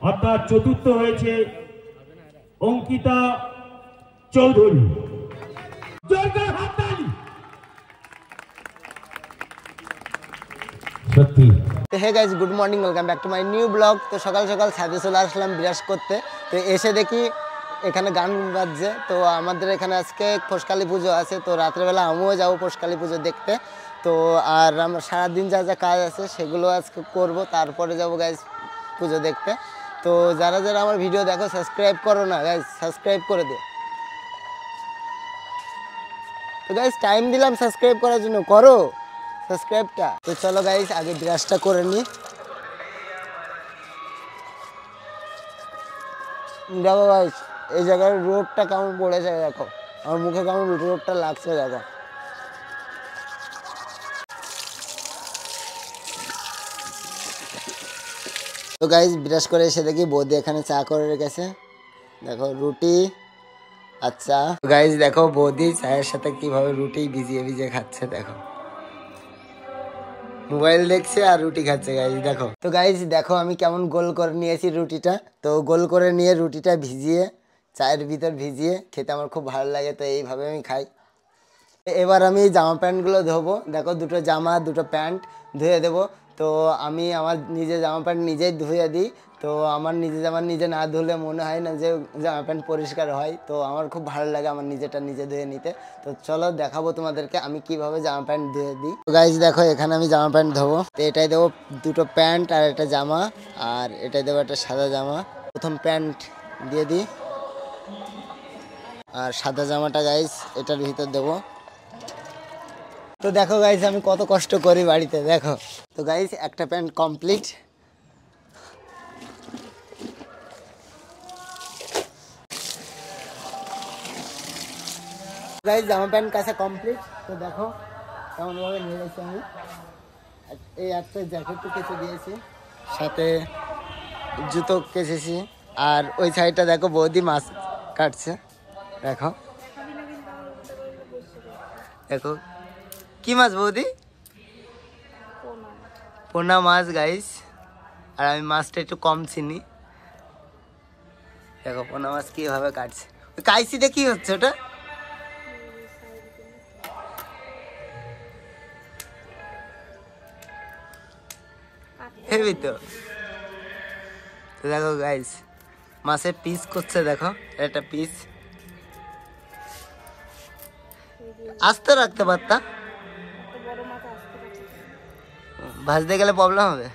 অর্থাৎ চতুর্থ হয়েছে অঙ্কিতা চৌধুরী। সত্যি। Hey guys, good morning, welcome back to my new blog. তো সকাল সকাল ছাদে চলে আসলাম বিরাজ করতে। তো এসে দেখি এখানে গান বাজছে। তো আমাদের এখানে আজকে পোষকালী পুজো আছে। তো রাত্রেবেলা আমিও যাবো পোষকালী পুজো দেখতে। তো আর আমার সারাদিন যা যা কাজ আছে সেগুলো আজকে করব, তারপরে যাবো গাইজ পুজো দেখতে। তো যারা যারা আমার ভিডিও দেখো সাবস্ক্রাইব করো না গাইজ, সাবস্ক্রাইব করে দে। তো গাইজ টাইম দিলাম সাবস্ক্রাইব করার জন্য, করো সাবস্ক্রাইবটা। তো চলো গাইজ আগে বিরাজটা করে নিই। দেখো গাইস, এই জায়গার রোডটা কেমন পড়েছে দেখো, আমার মুখে কেমন রোডটা লাগছে দেখো। তো গাইস বিরাজ করে এসে দেখি বৌদি এখানে চা করে রেখেছে, দেখো রুটি। আচ্ছা গাইস দেখো বৌদি চায়ের সাথে কিভাবে রুটি ভিজিয়ে ভিজিয়ে খাচ্ছে, দেখো মোবাইল দেখছে আর রুটি খাচ্ছে গাইস দেখো। তো গাইস দেখো আমি কেমন গোল করে নিয়েছি রুটিটা। তো গোল করে নিয়ে রুটিটা ভিজিয়ে চায়ের ভিতর ভিজিয়ে খেতে আমার খুব ভালো লাগে, তো এইভাবে আমি খাই। এবার আমি জামা প্যান্টগুলো ধোবো। দেখো দুটো জামা দুটো প্যান্ট ধুয়ে দেবো। তো আমি আমার নিজের জামা প্যান্ট নিজেই ধুয়ে দিই। তো আমার নিজে জামা নিজে না ধুলে মনে হয় না যে জামা প্যান্ট পরিষ্কার হয়। তো আমার খুব ভালো লাগে আমার নিজেটা নিজে ধুয়ে নিতে। তো চলো দেখাবো তোমাদেরকে আমি কিভাবে জামা প্যান্ট ধুয়ে দিই। তো গাইজ দেখো এখানে আমি জামা প্যান্ট ধোবো। তো এটাই দেবো দুটো প্যান্ট আর একটা জামা, আর এটাই দেবো একটা সাদা জামা। প্রথম প্যান্ট দিয়ে দিই আর সাদা জামাটা গাইজ এটার ভিতর দেবো। তো দেখো গাইজ আমি কত কষ্ট করি বাড়িতে, দেখো। তো গাইজ একটা প্যান্ট কমপ্লিট। গাইজ জামা প্যান্ট কাছে কমপ্লিট। তো দেখো কেমনভাবে নিয়ে গেছি আমি। এই একটা জ্যাকেট তো কেচে দিয়েছি, সাথে জুতো কেচেছি। আর ওই সাইডটা দেখো বৌদি মাছ কাটছে, দেখো দেখো কি মাছ বৌদি? পোনা মাছ গাইস। আর আমি মাছটা একটু কম চিনি, দেখো পোনা মাছ কিভাবে কাটছে। ওই কাইসিটা কি হচ্ছে ওটা? হেবি তো। দেখো গাইস মাছের পিস করছে, দেখো একটা পিস আস্তে রাখতে পারতা, ভাজতে গেলে প্রবলেম হবে।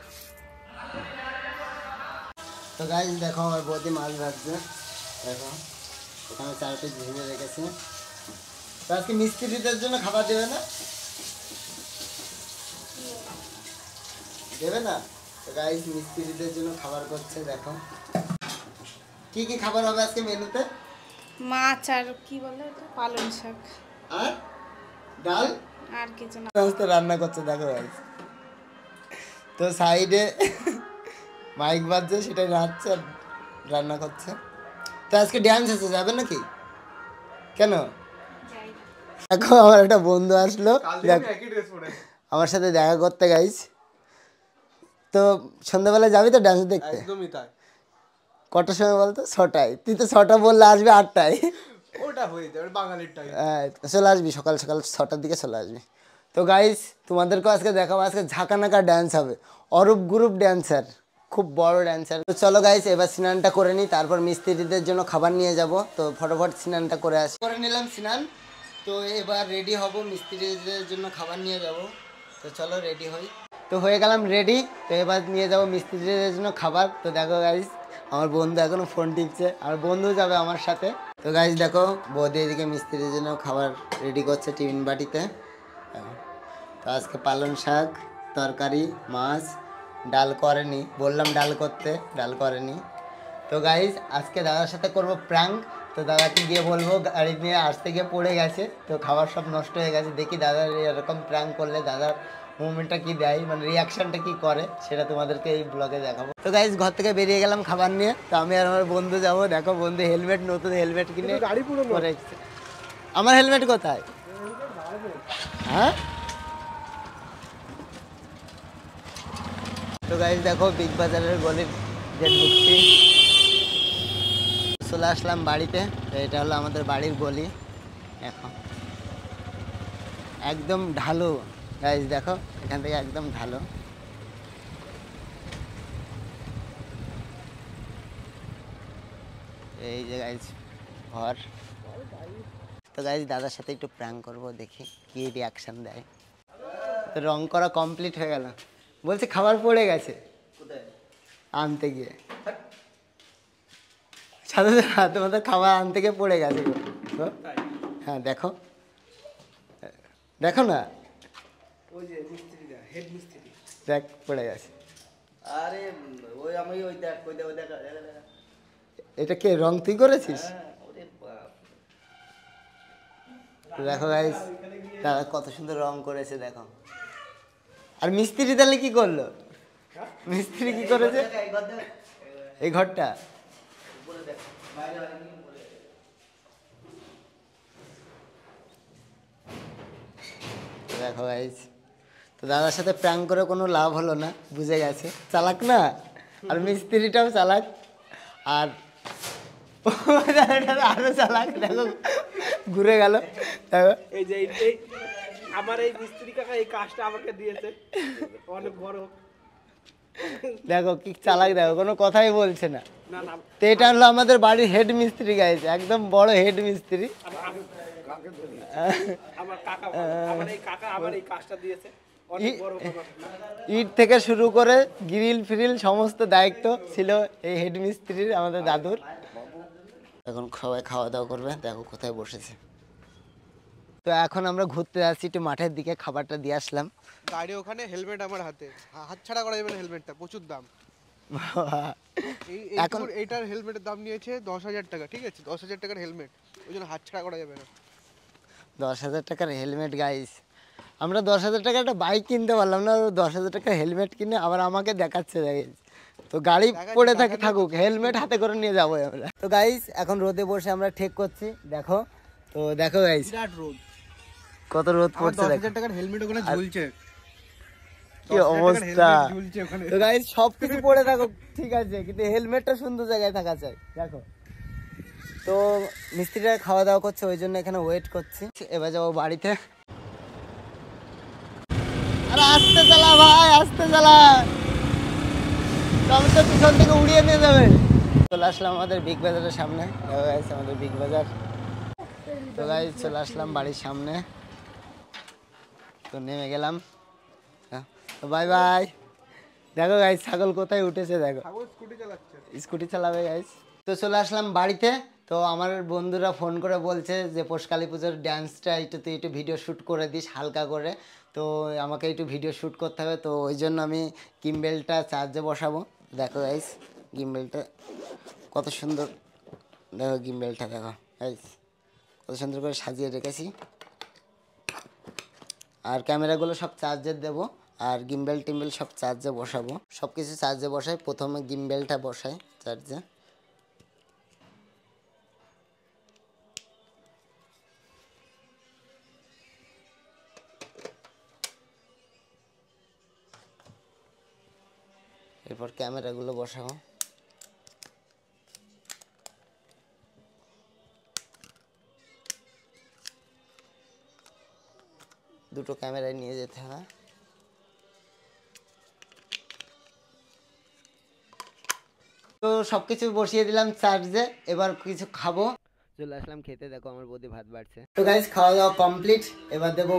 তো গাইস দেখো আমার বৌদি মাছ ভাজছে, দেখো এখানে 4 পিস ভেজে রেখেছি। তো আজকে মিস্ত্রিদের জন্য খাবার দেবে না? দেবে না? তো গাইস মিস্ত্রিদের জন্য খাবার করছে, দেখো কি কি খাবার হবে আজকে মেনুতে। মাছ আর কি বলে পালং শাক আর ডাল আর কিছু না। রান্না করছে দেখো গাইস। তো সাইডে মাইক বাজছে, সেটাই নাচছে আর রান্না করছে। তো আজকে ড্যান্স আছে, যাবে নাকি? কেন? দেখো আমার একটা বন্ধু আসলো আমার সাথে দেখা করতে গাইস। তো সন্ধ্যাবেলায় যাবি তো ড্যান্স দেখতে? একদমই তাই। কটার সময় বলতো? 6টায়। তুই তো 6টা বললে আসবি 8টায়। ওটা হয়ে যাবে বাঙালির টাইম। হ্যাঁ চলে আসবি সকাল সকাল 6টার দিকে চলে আসবি। তো গাইস তোমাদেরকেও আজকে দেখাবো, আজকে ঝাঁকানাকা ড্যান্স হবে। অরূপ গ্রুপ ড্যান্সার, খুব বড় ড্যান্সার। তো চলো গাইস এবার স্নানটা করে নিই, তারপর মিস্ত্রিদের জন্য খাবার নিয়ে যাব। তো ফটোফট স্নানটা করে আসি। করে নিলাম স্নান। তো এবার রেডি হব, মিস্ত্রিদের জন্য খাবার নিয়ে যাব। তো চলো রেডি হই। তো হয়ে গেলাম রেডি। তো এবার নিয়ে যাব মিস্ত্রিদের জন্য খাবার। তো দেখো গাইস আমার বন্ধু এখনো ফোন টিপছে, আর বন্ধু যাবে আমার সাথে। তো গাইস দেখো বৌদি এদিকে মিস্ত্রির জন্য খাবার রেডি করছে টিফিন বাটিতে। তো আজকে পালং শাক তরকারি, মাছ, ডাল করেনি, বললাম ডাল করতে, ডাল করেনি। তো গাইস আজকে দাদার সাথে করব প্র্যাঙ্ক। তো দাদাকে গিয়ে বলবো গাড়ি নিয়ে আসতে গিয়ে পড়ে গেছে, তো খাবার সব নষ্ট হয়ে গেছে। দেখি দাদার এরকম প্র্যাঙ্ক করলে দাদার মুভমেন্টটা কি দেয়, মানে রিয়াকশনটা কি করে, সেটা তোমাদেরকে এই ব্লগে দেখাবো। তো গাইস ঘর থেকে বেরিয়ে গেলাম খাবার নিয়ে। তো আমি আর আমার বন্ধু যাবো। দেখো বন্ধু হেলমেট, নতুন হেলমেট কিনে গাড়ি পুরো করে এসেছে। আমার হেলমেট কোথায়? হ্যাঁ তো গাইস দেখো বিগ বাজারের গলির যে ঢুকছি, চলে আসলাম বাড়িতে। তো এটা হলো আমাদের বাড়ির গলি। এখন একদম ঢালু গাইস, দেখো এখান থেকে একদম ঢালু। এই যে গাইস ঘর। তো গাইস দাদার সাথে একটু প্র্যাঙ্ক করবো, দেখি কি রিয়াকশন দেয়। তো রং করা কমপ্লিট হয়ে গেল, বলছে খাবার পড়ে গেছে আনতে গিয়ে, সাথে সাথে তোমাদের খাবার আনতে গিয়ে পড়ে গেছে। হ্যাঁ দেখো দেখো না, ওই যে মিস্ত্রিটা, হেড মিস্ত্রি। দেখ পড়ে গেছে। আরে ওই আমি ওই দেখ ওই দেখ দেখা এটা কে রং তুই করেছিস? ওরে বাপ তো দেখো গাইস দাদা কত সুন্দর রং করেছে দেখো। আর মিস্ত্রি তাহলে কি করলো? মিস্ত্রি কি করেছে এই ঘরটা? দেখো গাইস, তো দাদার সাথে প্র্যাঙ্ক করে কোনো লাভ হলো না, বুঝে গেছে চালাক না। আর মিস্ত্রিটাও চালাক, আর আরো চালাক। দেখো ঘুরে গেল। দেখো এই যে এই আমার এই মিস্ত্রি কাকা এই কাজটা আমাকে দিয়েছে, অনেক বড়। দেখো কি চালাক, দেখো কোনো কথাই বলছে না। না না তো এটা হলো আমাদের বাড়ির হেড মিস্ত্রি গাইস, একদম বড় হেড মিস্ত্রি। আমার কাকা, আমার এই কাকা আমার এই কাজটা দিয়েছে, অনেক বড় ব্যাপার। ইট থেকে শুরু করে গ্রিল ফ্রিল সমস্ত দায়িত্ব ছিল এই হেড মিস্ত্রির, আমাদের দাদুর। এখন সবাই খাওয়া দাওয়া করবে, দেখো কোথায় বসেছে। তো এখন আমরা ঘুরতে যাচ্ছি একটু মাঠের দিকে, খাবারটা দিয়ে আসলাম। গাড়ি ওখানে, হেলমেট আমার হাতে, হাত ছাড়া করা যাবে না হেলমেটটা, প্রচুর দাম। এখন এইটার হেলমেটের দাম নিয়েছে 10,000 টাকা, ঠিক আছে? 10,000 টাকার হেলমেট, ওই জন্য হাত ছাড়া করা যাবে না। 10,000 টাকার হেলমেট গাইস, আমরা 10,000 টাকার একটা বাইক কিনতে পারলাম না, 10,000 টাকার হেলমেট কিনে আবার আমাকে দেখাচ্ছে গাইস। তো গাড়ি পড়ে থাকে থাকুক, হেলমেট হাতে করে নিয়ে যাবো আমরা। তো গাইস এখন রোদে বসে আমরা ঠেক করছি, দেখো। তো দেখো গাইস বিরাট রোদ, কত রোদ পড়ছে, 10,000 টাকার হেলমেট ওখানে ঝুলছে, কি অবস্থা। ঝুলছে ওখানে। তো গাইস সবকিছু পড়ে থাকো ঠিক আছে, কিন্তু হেলমেটটা সুন্দর জায়গায় থাকা চাই। দেখো তো মিস্ত্রিরা খাওয়া দাওয়া করছে, ওই জন্য এখানে ওয়েট করছি। এবার যাবো বাড়িতে। আরে আস্তে চালা ভাই, আস্তে চালা, টমেটো পিছন থেকে উড়িয়ে নিয়ে যাবে। চলে আসলাম আমাদের বিগ বাজারের সামনে, আমাদের বিগ বাজার। তো গাইস চলে আসলাম বাড়ির সামনে, তো নেমে গেলাম। তো বাই বাই। দেখো গাইস ছাগল কোথায় উঠেছে, দেখো স্কুটি চালাচ্ছে, স্কুটি চালাবে গাইস। তো চলে আসলাম বাড়িতে। তো আমার বন্ধুরা ফোন করে বলছে যে পৌষকালী পুজোর ড্যান্সটা তুই একটু ভিডিও শ্যুট করে দিস হালকা করে। তো আমাকে একটু ভিডিও শ্যুট করতে হবে, তো ওই জন্য আমি গিম্বেলটা চার্জে বসাবো। দেখো গাইস গিম্বেলটা কত সুন্দর, দেখো গিম্বেলটা দেখো গাইস কত সুন্দর করে সাজিয়ে রেখেছি। আর ক্যামেরাগুলো সব চার্জে দেবো, আর গিম্বেল টিম্বেল সব চার্জে বসাবো, সব কিছু চার্জে বসাই। প্রথমে গিম্বেলটা বসাই চার্জে। এরপর ক্যামেরাগুলো বসাবো। দুটো ক্যামেরায় নিয়ে যেতে হবে। তো সবকিছু বসিয়ে দিলাম চার্জে, এবার কিছু খাবো। চলে আসলাম খেতে, দেখো আমার বৌদি ভাত বাড়ছে। তো গাইস খাওয়া দাওয়া কমপ্লিট, এবার দেবো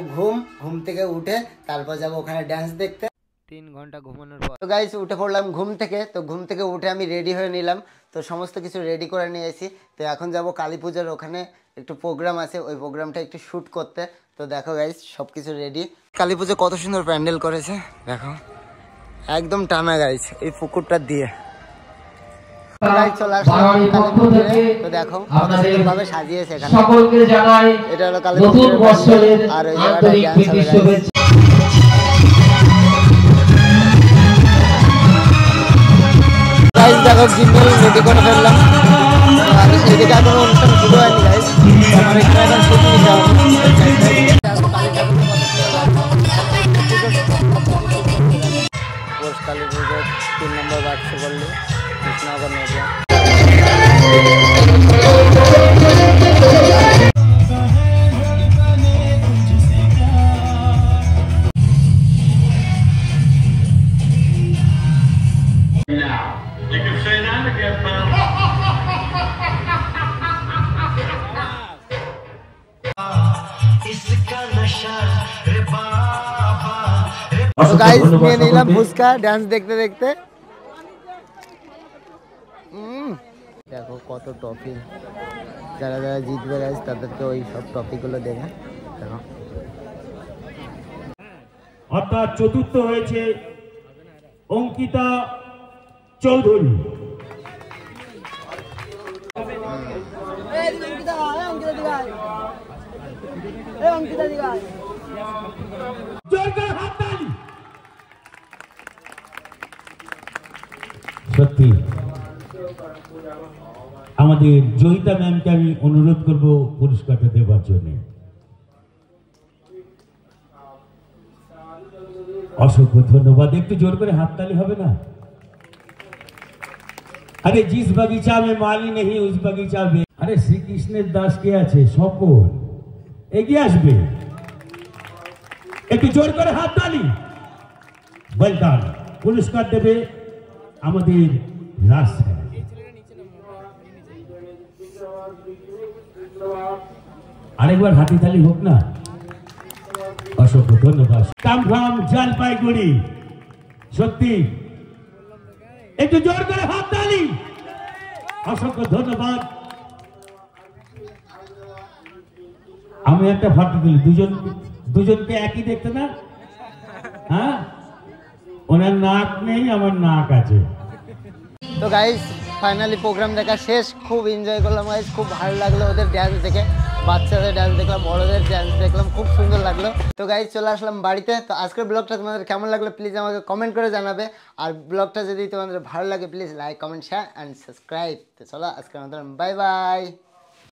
ঘুম থেকে উঠে তারপর যাবো ওখানে ডান্স দেখতে। 3 ঘন্টা ঘুমানোর পর তো গাইস উঠে পড়লাম ঘুম থেকে। তো ঘুম থেকে উঠে আমি রেডি হয়ে নিলাম, তো সমস্ত কিছু রেডি করে নিয়ে এসেছি। তো এখন যাব কালী পূজার ওখানে একটু প্রোগ্রাম আছে, ওই প্রোগ্রামটা একটু শ্যুট করতে। তো দেখো গাইস সব কিছু রেডি। কালী পুজো কত সুন্দর প্যান্ডেল করেছে দেখো, একদম টানা গাইস এই পুকুরটা দিয়ে। সকলকে জানাই নতুন বছরের আন্তরিক প্রীতি শুভেচ্ছা। দেখো গিম্বল রেডি করে ফেললাম, আমি সেদিকে এখনো অনুষ্ঠান শুরু হয়নি গাইস, আমার এখানে এখন শুরু নিতে হবে। কালী পুজোর 3 নম্বর বার্ষিক করলো। কৃষ্ণনগর নদিয়া। তো গাইস নিয়ে নিলাম ফুচকা ডান্স দেখতে দেখতে। দেখো কত টপিক, যারা যারা জিতবে গাইস তাদেরকে ওই সব টপিকগুলো দেবে। দেখো অর্থাৎ চতুর্থ হয়েছে অঙ্কিতা চৌধুরী। সত্যি আমাদের জয়িতা ম্যামকে আমি অনুরোধ করব পুরস্কারটা দেওয়ার জন্য। অসংখ্য ধন্যবাদ। একটু জোর করে হাততালি হবে না? আরে জিস বাগিচা মে মালি নেই উস বাগিচা মে। আরে শ্রীকৃষ্ণের দাস কে আছে? সকল এগিয়ে আসবে, একটু জোর করে হাততালি। বলতাম পুরস্কার দেবে আমাদের রাজ স্যার। আরেকবার হাতিতালি হোক না? অসংখ্য ধন্যবাদ। কামফ্রাম জলপাইগুড়ি, সত্যি একটু জোর করে হাততালি। অসংখ্য ধন্যবাদ। আমি একটা ফটো তুলি, দুজনকে একই দেখতে না? হ্যাঁ, ওনার নাক নেই, আমার নাক আছে। তো গাইস ফাইনালি প্রোগ্রাম দেখা শেষ, খুব এনজয় করলাম গাইস, খুব ভালো লাগলো ওদের ড্যান্স দেখে। বাচ্চাদের ড্যান্স দেখলাম, বড়দের ড্যান্স দেখলাম, খুব সুন্দর লাগলো। তো গাইস চলে আসলাম বাড়িতে। তো আজকের ব্লগটা তোমাদের কেমন লাগলো প্লিজ আমাকে কমেন্ট করে জানাবে। আর ব্লগটা যদি তোমাদের ভালো লাগে please like comment share and subscribe. তো চলো আজকের মতো বাই বাই।